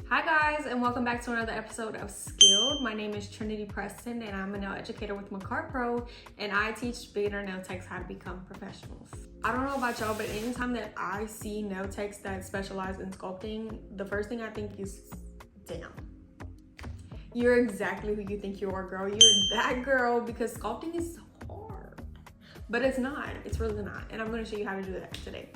Hi guys, and welcome back to another episode of Skilled. My name is Trinity Preston and I'm a nail educator with McCart Pro, and I teach beginner nail techs how to become professionals. I don't know about y'all, but anytime that I see nail techs that specialize in sculpting, the first thing I think is, damn, you're exactly who you think you are, girl. You're that girl, because sculpting is hard. But it's not, it's really not. And I'm gonna show you how to do that today.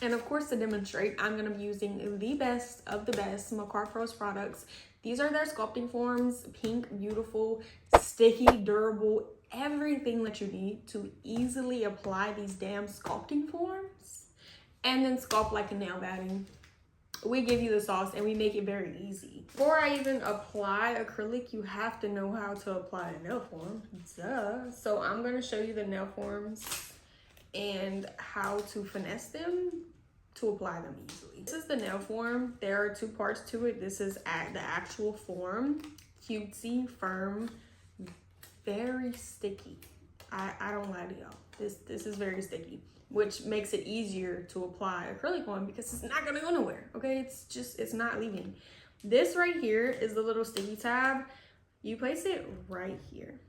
And of course, to demonstrate, I'm going to be using the best of the best McCart Pro's products. These are their sculpting forms, pink, beautiful, sticky, durable, everything that you need to easily apply these damn sculpting forms and then sculpt like a nail batting. We give you the sauce and we make it very easy. Before I even apply acrylic, you have to know how to apply a nail form. Duh. So I'm going to show you the nail forms and how to finesse them to apply them easily. This is the nail form. There are two parts to it. This is the actual form. Cutesy, firm, very sticky. I don't lie to y'all. This is very sticky, which makes it easier to apply acrylic on because it's not gonna go nowhere, okay? It's not leaving. This right here is the little sticky tab. You place it right here.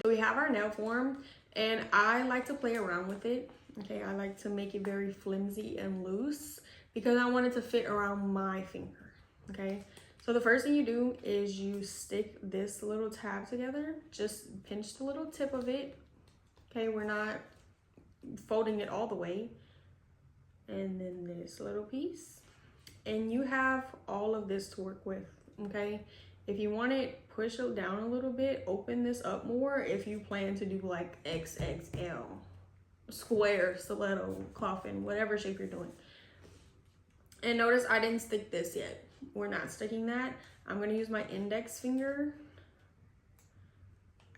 So we have our nail form, and I like to play around with it. Okay, I like to make it very flimsy and loose because I want it to fit around my finger. Okay, so the first thing you do is you stick this little tab together. Just pinch the little tip of it. Okay, we're not folding it all the way. And then this little piece. And you have all of this to work with. Okay, if you want it, push it down a little bit, open this up more if you plan to do like XXL, square, stiletto, coffin, whatever shape you're doing. And notice I didn't stick this yet. We're not sticking that. I'm going to use my index finger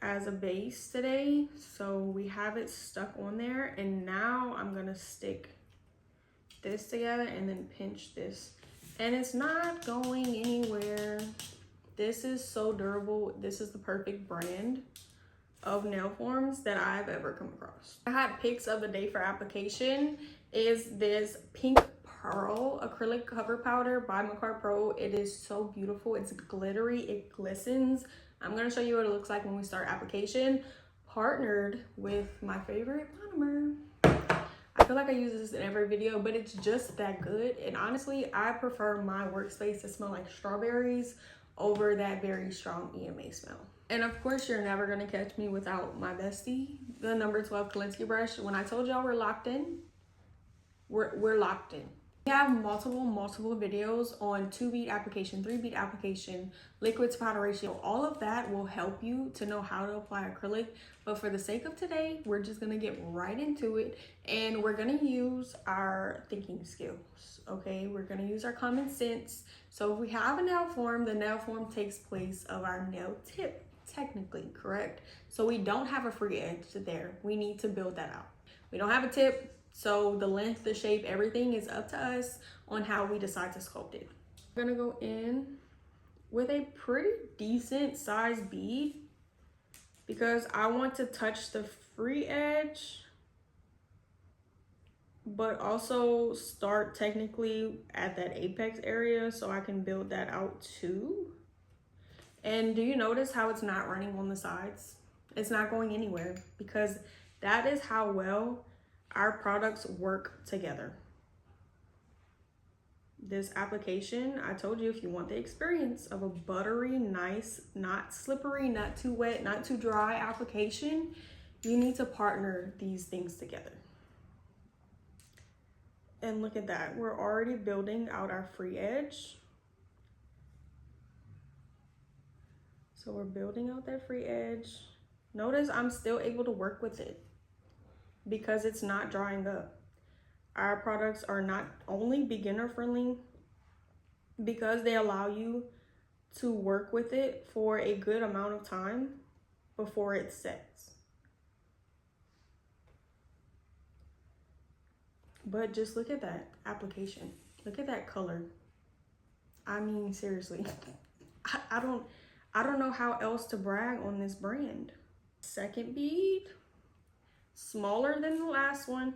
as a base today. So we have it stuck on there, and now I'm going to stick this together and then pinch this. And it's not going anywhere. This is so durable. This is the perfect brand of nail forms that I've ever come across. My hot picks of the day for application is this pink pearl acrylic cover powder by McCart Pro. It is so beautiful. It's glittery, it glistens. I'm gonna show you what it looks like when we start application, partnered with my favorite monomer. I feel like I use this in every video, but it's just that good. And honestly, I prefer my workspace to smell like strawberries over that very strong EMA smell. And of course, you're never gonna catch me without my bestie, the number 12 Kolinsky brush. When I told y'all we're locked in, we're locked in. We have multiple videos on 2-bead application, 3-bead application, liquid to powder ratio. All of that will help you to know how to apply acrylic. But for the sake of today, we're just gonna get right into it, and we're gonna use our thinking skills, okay? We're gonna use our common sense. So if we have a nail form, the nail form takes place of our nail tip, technically, correct? So we don't have a free edge there. We need to build that out. We don't have a tip, so the length, the shape, everything is up to us on how we decide to sculpt it. I'm gonna go in with a pretty decent sized bead because I want to touch the free edge, but also start technically at that apex area so I can build that out too. And do you notice how it's not running on the sides? It's not going anywhere because that is how well our products work together. This application, I told you, if you want the experience of a buttery, nice, not slippery, not too wet, not too dry application, you need to partner these things together. And look at that, we're already building out our free edge. So we're building out that free edge. Notice I'm still able to work with it because it's not drying up. Our products are not only beginner friendly because they allow you to work with it for a good amount of time before it sets. But just look at that application. Look at that color. I mean, seriously, I don't know how else to brag on this brand. Second bead, smaller than the last one.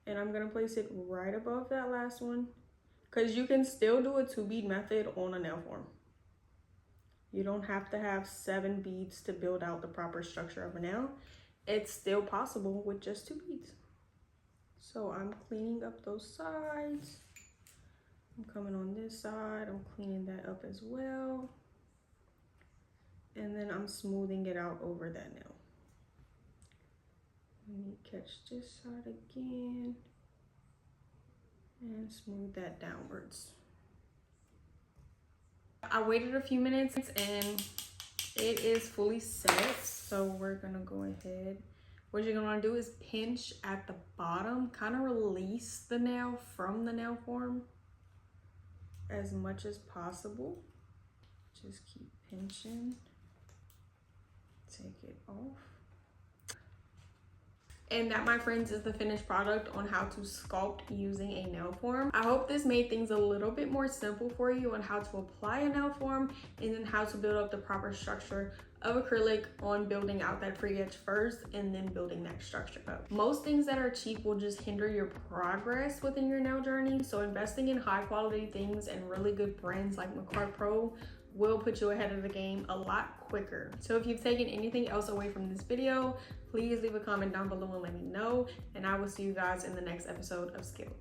And I'm gonna place it right above that last one, because you can still do a 2-bead method on a nail form. You don't have to have 7 beads to build out the proper structure of a nail. It's still possible with just 2 beads. So I'm cleaning up those sides. I'm coming on this side, I'm cleaning that up as well. And then I'm smoothing it out over that nail. Let me catch this side again and smooth that downwards. I waited a few minutes and it is fully set. So we're gonna go ahead. What you're gonna wanna do is pinch at the bottom, kind of release the nail from the nail form as much as possible. Just keep pinching, take it off. And that, my friends, is the finished product on how to sculpt using a nail form. I hope this made things a little bit more simple for you on how to apply a nail form and then how to build up the proper structure of acrylic on building out that free edge first and then building that structure up. Most things that are cheap will just hinder your progress within your nail journey. So investing in high quality things and really good brands like Macar Pro will put you ahead of the game a lot quicker. So if you've taken anything else away from this video, please leave a comment down below and let me know. And I will see you guys in the next episode of Sculpt.